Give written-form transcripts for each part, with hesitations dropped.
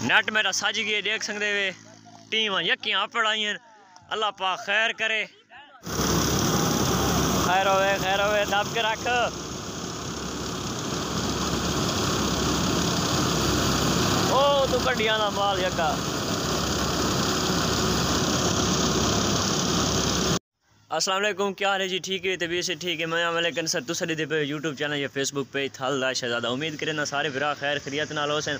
Net मेरा सज गए देख सकते वे टीम यकियां पढ़ाई अल्लाह पा खैर करे खैर होवे दब के रख ओ तू गड्डियां दा माल यका अस्सलाम वालेकुम क्या हाल है जी ठीक है तबीयत से ठीक है मैं लेकिन सर तुस दे पे यूट्यूब चैनल या फेसबुक पे थल दा शहजादा उम्मीद करें ना सारे भरा खैर खैरियत नाल हो सन।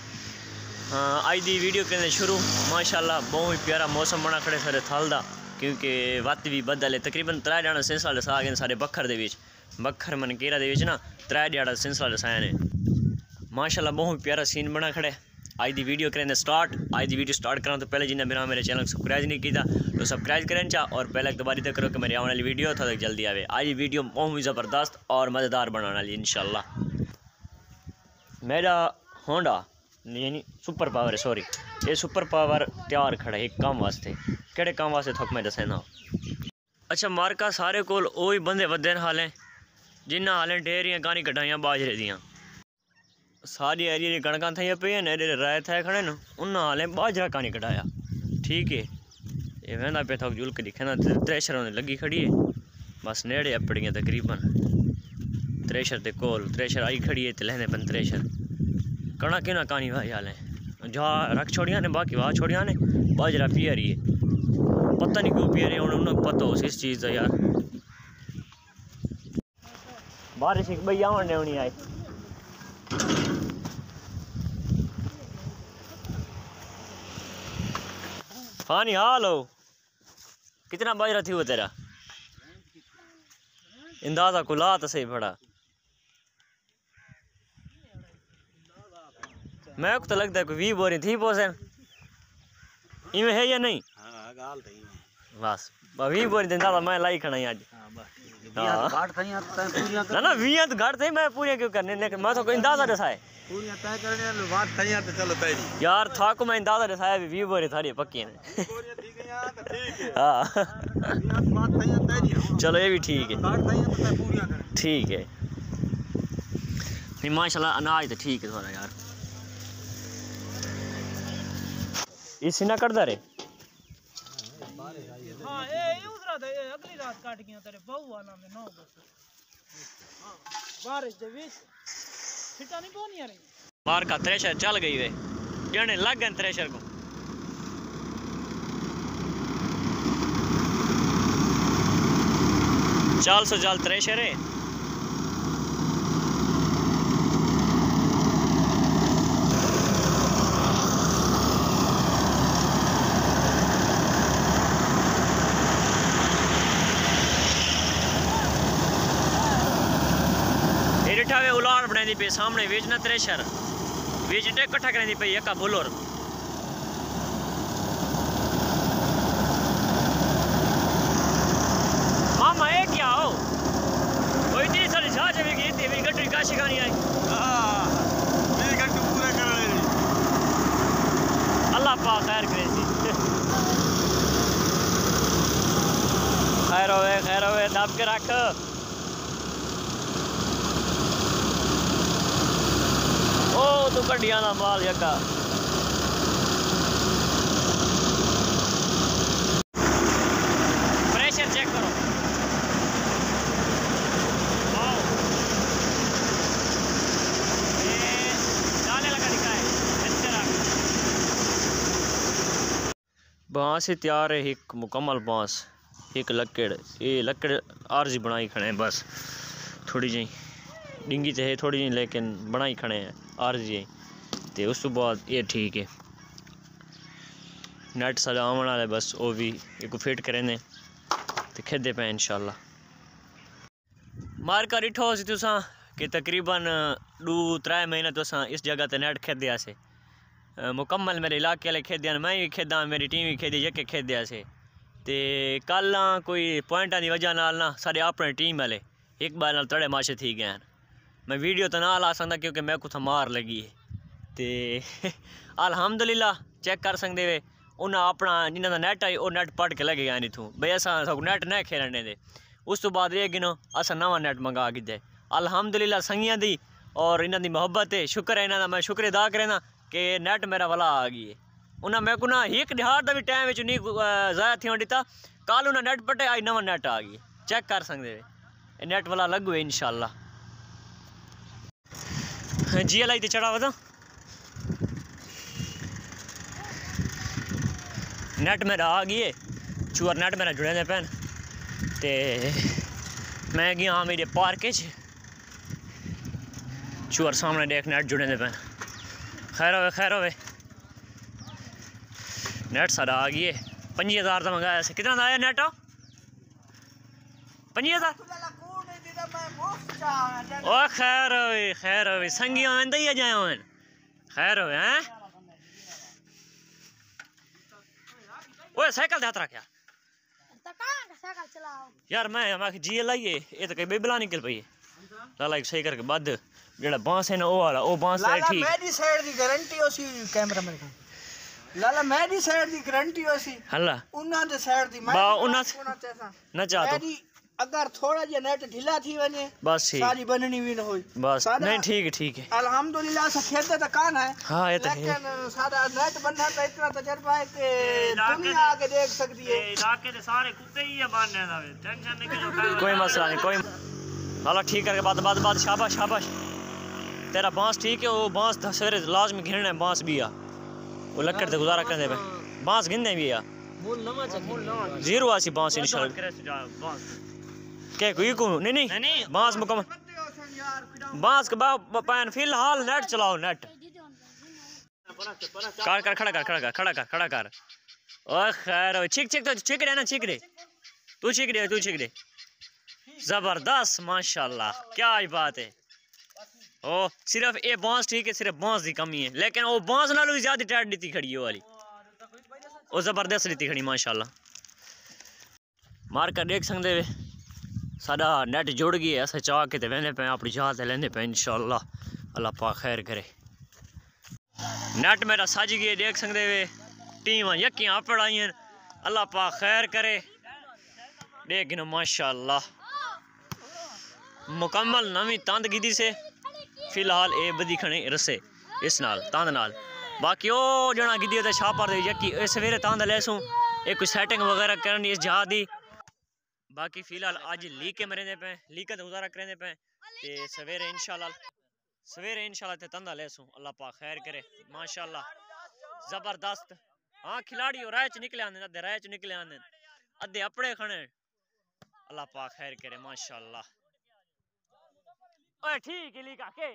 हाँ अज दी वीडियो करने शुरू माशाल्लाह बहुत ही प्यारा मौसम बना खड़े सारे थल दा क्योंकि वत भी बदल है तकरीबन 3 ध्याड़ा सिलसिला दसा गए सारे बखर दे विच बखर मनकेरा दे विच ना 3 ध्याड़ा सिलसिला दसाया ने माशाल्लाह बहुत ही प्यारा सीन बना खड़े। आज दी वीडियो करें स्टार्ट आज दी वीडियो स्टार्ट करा तो पहले जिन्हें मेरे चैनल को सब्सक्राइब नहीं किया तो सब्सक्राइब करें चा और पहले दबारी तक करो कि मेरी आने वाली वीडियो था तक जल्दी आवे। आज वीडियो बहुत ही ज़बरदस्त और मज़ेदार बनाने वाली इंशाल्लाह। मेरा होंडा यानी सुपर पावर है सॉरी ये सुपर पावर तैयार खड़ा है एक काम वास्ते केड़े काम वास्ते थक मैं दसना। अच्छा मार्का सारे कोल ओ ही बंदे वधे हाल हैं जिन्हें हालें ढेरियां गानी कटाइयां बाजरे दियां सारी एरिया दी कणकां थी पे ने राय थे खड़े न उन्हें हालें बाजरा कानी कटाया ठीक है ये वहदा पे थक जुल के दिखे ना त्रेशर लगी खड़ी है बस नेड़े अपड़ियां तकरीबन त्रेशर ते कोल त्रेशर आई खड़ी है तो लहने पन त्रेशर कणा कि ना कानी भाई हालें जा रख छोड़िया ने बाकी वाह छोड़िया ने बाजरा पिया रही है पता नहीं क्यों पिया रही उन्हें पता हो इस चीज़ का यार। बारिश एक भैया आने होनी आई फानी हाल हो कितना बाजरा थी वो तेरा अंदाजा कुला तो सही बड़ा मैं तो लगता है कोई 20 बोरी थी पोसन इवें है या नहीं बस 20 बोरी दिन मैं लाई खड़ा आज ना ना 20 तो घाट थे मैं पूरे क्यों करने लेकिन मैं तो कोई अंदाजा दसाए यार था को मैं अंदाजा दसाया भी 20 बोरी थारी पक्की ने हाँ चलो ये भी ठीक है नहीं माशाल्लाह अनाज तो ठीक है थोड़ा यार इसी ना करदा रे हां ए उधर दे अगली रात काट गया तेरे बहू वाला में 9 हां बारिश दे विच छिटा नहीं कोनी रे मार का थ्रेशर चल गई वे जाने लग गए थ्रेशर को चाल सो जाल थ्रेशर है उलाड़ बनाई पे सामने वेच ना थ्रेशर वेच कट्ठा करनी पे यका बुलोर मामा ये क्या हो कोई इतनी सारी जहाज में गई थी मेरी गट्टी काशी गानी आई मेरी गट्टी पूरा कर रही अल्लाह पाक खैर करे सी खैर होवे दब के रख ओ तू गड्डियां दा माल यका प्रेशर चेक करो ये जाने लगा दिखा है बांस से तैयार है एक मुकम्मल बांस एक लकड़ ये लकड़ आरजी बनाई खड़े हैं बस थोड़ी जी डिंगी तो है थोड़ी जी लेकिन बनाई खड़े हैं आरजी तो उस तो बाद ये ठीक है नेट सारे आने वाले बस वो भी एक फिट करें तो खेदे पे इंशाल्लाह मार कर इठो सी तुसा कि तकरीबन 2-3 महीने तुसा इस जगह ते नेट खेदया से मुकम्मल मेरे इलाके वाले खेदे मैं भी खेदा मेरी टीम भी खेदी यके खेदया से ते कल कोई पॉइंटा की वजह नाल ना सारे अपने टीम वाले एक बार नाल तड़े माशे थी गए मैं वीडियो तो ना ला सकता क्योंकि मैं कुछ मार लगी है तो अल्हम्दुलिल्लाह चेक कर सकते वे उन्हें अपना जिन्होंने नैट आई वो नैट पढ़ के लगे गए नहीं थू भाई असा नैट नहीं खेलने दे उस तो बाद ये गिनो असा नवा नैट मंगा के दे अल्हम्दुलिल्लाह संगियां दी और इन्हों की मुहब्बत है शुक्र है इन्हों मैं शुक्र अदा करें कि नेट मेरा वाला आ गई है उन्हें मैं को ना एक दिहाड़ का भी टाइम नहीं ज़ाया थी दिता कल उन्हें नेट पटे आई नवा नेट आ गई चेक कर सकते नेट वाला लगू है इंशाल्लाह जी एल आई चढ़ा वदा नेट मेरा आ गई है चूर नेट मेरा जुड़े दे पैन ते मैं गया हाँ मेरे पार्क चूर सामने देख नेट जुड़े दे पैन खैर होवे नेट सारा आ गई है 5000 का मंगाया से कितना आया नेट 5000 ओ खैर होवे संगिया आंदा ही जाए होन खैर होवे हैं ओए साइकिल हाथ रख यार मैं जी लाई है ये तो कई बेबला निकल पई है लाला एक सही करके बद जेड़ा बांस है ना ओ वाला ओ बांस है ठीक मेरी साइड दी गारंटी होसी कैमरा मेरे को लाला मेरी साइड दी गारंटी होसी हल्ला उन्ना दे साइड दी मैं उन्ना ना चाह तो अगर थोड़ा जे नेट ढीला थी वने बस सारी बननी भी न होई बस नहीं ठीक है अल्हम्दुलिल्लाह से खेत तो कान है हां ये तो है लेकिन सारा नेट बनना तो इतना तजर्बा है कि दुनिया आके देख सकती है इलाके दे सारे कुत्ते ही है मानने दा टेंशन नहीं कोई मसला नहीं कोई हां ठीक करके बाद शाबाश तेरा बांस ठीक है वो बांस सवेरे लाजमी घिरना है बांस भी आ वो लकड़ से गुजारा करने पे बांस गिनने भी आ मूल नवा जीरो आसी बांस इंशाल्लाह क्या कोई को नहीं बांस मुकम्मल बांस के पैन फिलहाल नेट चलाओ नेट खड़ा कर ओ खैर छिक तो छिक रहे ना छिक रहे तू छिक दे जबरदस्त माशाल्लाह क्या बात है ओ सिर्फ ये बांस ठीक है सिर्फ बांस की कमी है लेकिन वो बांस नालों भी ज्यादा टाइट नीति खड़ी है वाली वो जबरदस्त नीति खड़ी माशाल्लाह मार कर देख सकते वे साडा नेट जुड़ गई है अस चाह के वेंदे पे अपनी जहाज लेंदे पे इंशाल्लाह अल्लाह पाक खैर करे नेट मेरा सज गई देख सकते वे टीम यकियां पड़ाई अल्लाह पाक खैर करे देख गिनो माशाल्लाह मुकम्मल नवी तंद गिदी से फिलहाल ये बदी खने रसे इस नाल तंद नाल बाकी ओ जना गिदी ते छापर दे यकी सवेरे तंद लेसू एक कोई सेटिंग वगैरह करनी इस जहाज दी बाकी फिलहाल आज लीके मरेंदे पे लीके ते गुजारा करेंदे पे ते सवेरे इंशाल्लाह ते तंदा लेसू अल्लाह पाक खैर करे माशाल्लाह जबरदस्त हां खिलाड़ी राह च निकले आंदे अद्धे राह च निकले आंदे अद्धे अपने खने अल्लाह पाक खैर करे माशाल्लाह ओए ठीक है लीका के